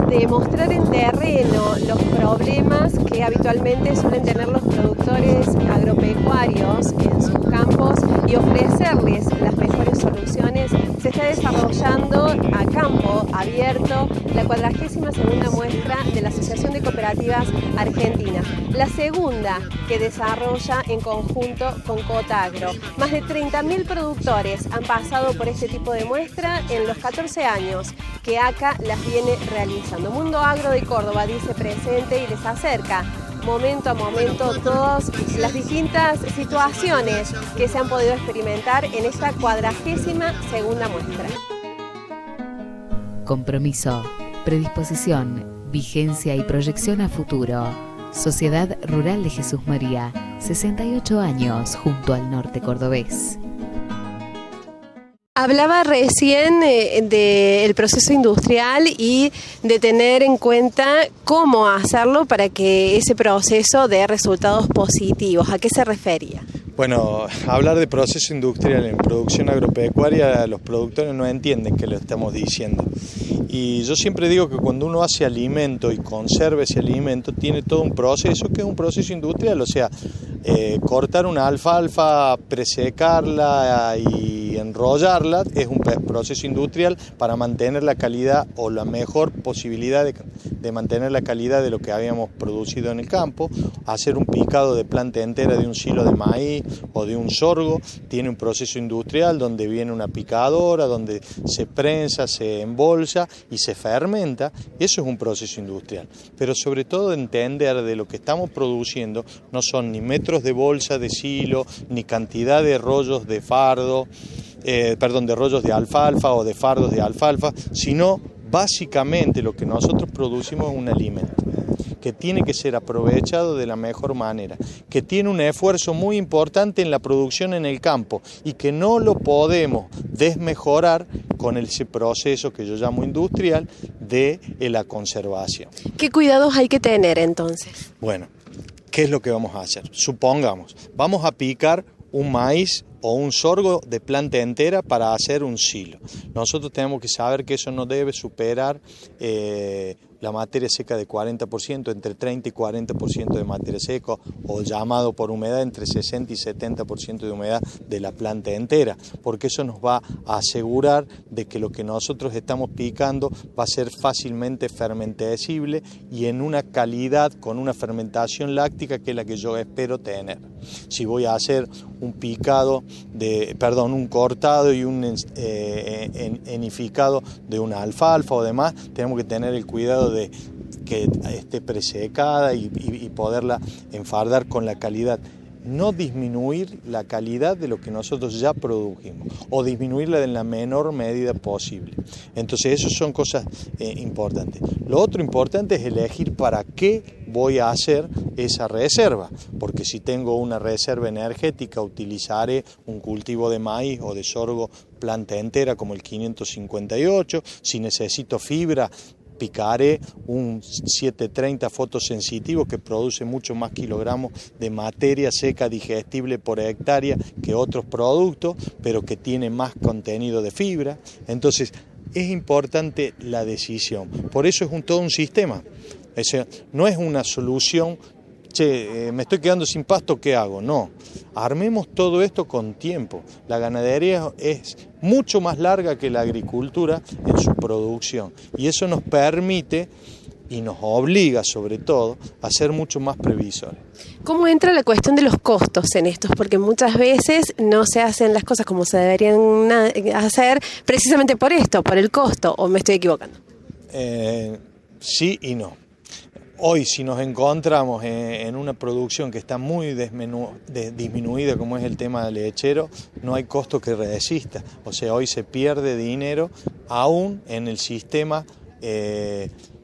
De mostrar en terreno los problemas que habitualmente suelen tener los productores agropecuarios en sus campos y ofrecerles las mejores soluciones, se está desarrollando a campo abierto la 42ª muestra de la Asociación de Cooperativas Argentinas, la segunda que desarrolla en conjunto con Cotagro. Más de 30.000 productores han pasado por este tipo de muestra en los 14 años que ACA las viene realizando. Mundo Agro de Córdoba dice presente y les acerca momento a momento todas las distintas situaciones que se han podido experimentar en esta 42ª muestra. Compromiso, predisposición, vigencia y proyección a futuro. Sociedad Rural de Jesús María, 68 años junto al norte cordobés. Hablaba recién del proceso industrial y de tener en cuenta cómo hacerlo para que ese proceso dé resultados positivos. ¿A qué se refería? Bueno, hablar de proceso industrial en producción agropecuaria, los productores no entienden qué le estamos diciendo. Y yo siempre digo que cuando uno hace alimento y conserva ese alimento, tiene todo un proceso que es un proceso industrial, o sea, cortar una alfalfa, presecarla y enrollarla es un proceso industrial para mantener la calidad o la mejor posibilidad de mantener la calidad de lo que habíamos producido en el campo. Hacer un picado de planta entera de un silo de maíz o de un sorgo tiene un proceso industrial donde viene una picadora, donde se prensa, se embolsa y se fermenta. Eso es un proceso industrial, pero sobre todo entender de lo que estamos produciendo no son ni metros de bolsa de silo, ni cantidad de rollos de fardo, de rollos de alfalfa o de fardos de alfalfa, sino básicamente lo que nosotros producimos es un alimento que tiene que ser aprovechado de la mejor manera, que tiene un esfuerzo muy importante en la producción en el campo y que no lo podemos desmejorar con ese proceso que yo llamo industrial de la conservación. ¿Qué cuidados hay que tener entonces? Bueno, ¿qué es lo que vamos a hacer? Supongamos, vamos a picar un maíz o un sorgo de planta entera para hacer un silo. Nosotros tenemos que saber que eso no debe superar la materia seca de 40%, entre 30 y 40% de materia seca, o llamado por humedad entre 60 y 70% de humedad de la planta entera, porque eso nos va a asegurar de que lo que nosotros estamos picando va a ser fácilmente fermentecible y en una calidad, con una fermentación láctica que es la que yo espero tener. Si voy a hacer un un cortado y un enificado de una alfalfa o demás, tenemos que tener el cuidado de que esté presecada y poderla enfardar con la calidad. No disminuir la calidad de lo que nosotros ya produjimos o disminuirla en la menor medida posible. Entonces, esas son cosas importantes. Lo otro importante es elegir para qué voy a hacer esa reserva, porque si tengo una reserva energética, utilizaré un cultivo de maíz o de sorgo planta entera como el 558, si necesito fibra, picaré un 730 fotosensitivo que produce mucho más kilogramos de materia seca digestible por hectárea que otros productos, pero que tiene más contenido de fibra. Entonces, es importante la decisión. Por eso es todo un sistema. No es una solución, me estoy quedando sin pasto, ¿qué hago? No, armemos todo esto con tiempo. La ganadería es mucho más larga que la agricultura en su producción y eso nos permite y nos obliga sobre todo a ser mucho más previsores. ¿Cómo entra la cuestión de los costos en estos? Porque muchas veces no se hacen las cosas como se deberían hacer precisamente por esto, por el costo, ¿o me estoy equivocando? Sí y no. Hoy, si nos encontramos en una producción que está muy disminuida, como es el tema del lechero, no hay costo que resista. O sea, hoy se pierde dinero aún en el sistema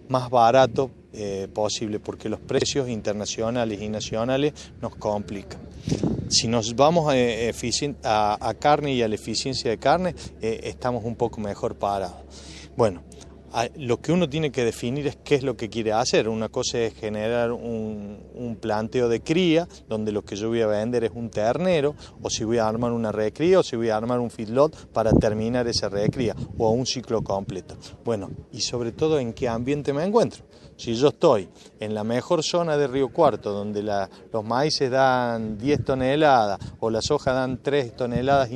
más barato posible, porque los precios internacionales y nacionales nos complican. Si nos vamos a carne y a la eficiencia de carne, estamos un poco mejor parados. Bueno, Lo que uno tiene que definir es qué es lo que quiere hacer. Una cosa es generar un planteo de cría, donde lo que yo voy a vender es un ternero, o si voy a armar una recría, o si voy a armar un feedlot para terminar esa recría, o un ciclo completo. Bueno, y sobre todo en qué ambiente me encuentro. Si yo estoy en la mejor zona de Río Cuarto, donde los maíces dan 10 toneladas o la soja dan 3,5 toneladas,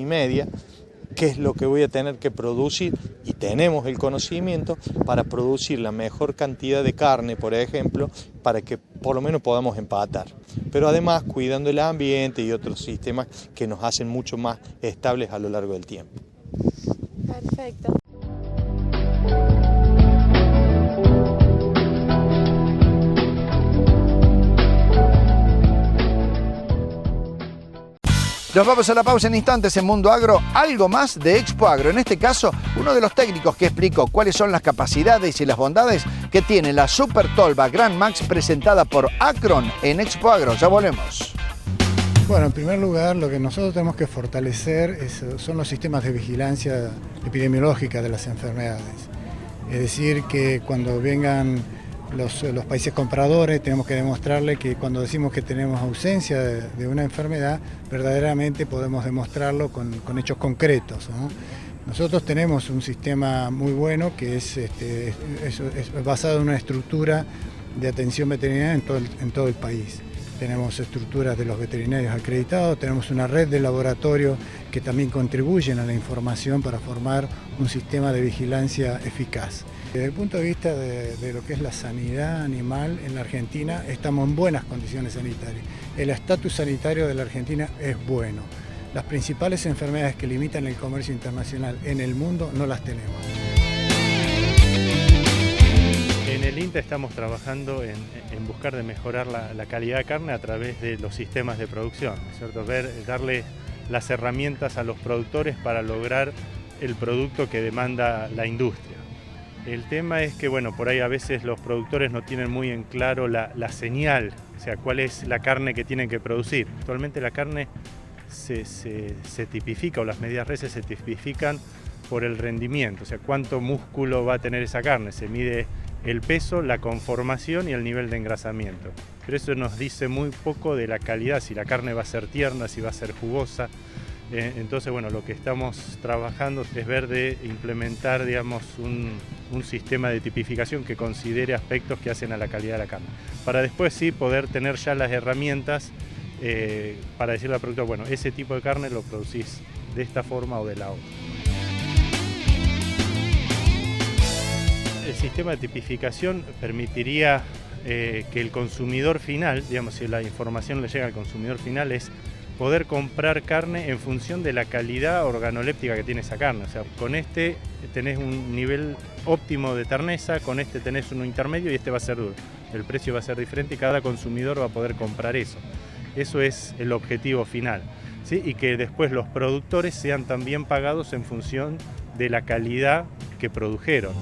qué es lo que voy a tener que producir, y tenemos el conocimiento para producir la mejor cantidad de carne, por ejemplo, para que por lo menos podamos empatar. Pero además cuidando el ambiente y otros sistemas que nos hacen mucho más estables a lo largo del tiempo. Perfecto. Nos vamos a la pausa en instantes en Mundo Agro, algo más de Expo Agro. En este caso, uno de los técnicos que explicó cuáles son las capacidades y las bondades que tiene la Super Tolva Grand Max presentada por Acron en Expo Agro. Ya volvemos. Bueno, en primer lugar, lo que nosotros tenemos que fortalecer son los sistemas de vigilancia epidemiológica de las enfermedades. Es decir, que cuando vengan los países compradores, tenemos que demostrarle que cuando decimos que tenemos ausencia de una enfermedad, verdaderamente podemos demostrarlo con hechos concretos, ¿no? Nosotros tenemos un sistema muy bueno que es basado en una estructura de atención veterinaria en todo el país. Tenemos estructuras de los veterinarios acreditados, tenemos una red de laboratorios que también contribuyen a la información para formar un sistema de vigilancia eficaz. Desde el punto de vista de lo que es la sanidad animal en la Argentina, estamos en buenas condiciones sanitarias. El estatus sanitario de la Argentina es bueno. Las principales enfermedades que limitan el comercio internacional en el mundo no las tenemos. En el INTA estamos trabajando en buscar de mejorar la calidad de carne a través de los sistemas de producción, ¿no es cierto? Darle las herramientas a los productores para lograr el producto que demanda la industria. El tema es que, bueno, por ahí a veces los productores no tienen muy en claro la señal, o sea, cuál es la carne que tienen que producir. Actualmente la carne se tipifica, o las medidas reses se tipifican por el rendimiento, o sea, cuánto músculo va a tener esa carne. Se mide el peso, la conformación y el nivel de engrasamiento. Pero eso nos dice muy poco de la calidad, si la carne va a ser tierna, si va a ser jugosa. Entonces, bueno, lo que estamos trabajando es ver de implementar, digamos, un sistema de tipificación que considere aspectos que hacen a la calidad de la carne, para después sí poder tener ya las herramientas para decirle al productor, bueno, ese tipo de carne lo producís de esta forma o de la otra. El sistema de tipificación permitiría que el consumidor final, digamos, si la información le llega al consumidor final, es poder comprar carne en función de la calidad organoléptica que tiene esa carne. O sea, con este tenés un nivel óptimo de terneza, con este tenés uno intermedio y este va a ser duro. El precio va a ser diferente y cada consumidor va a poder comprar eso. Eso es el objetivo final, ¿sí? Y que después los productores sean también pagados en función de la calidad que produjeron.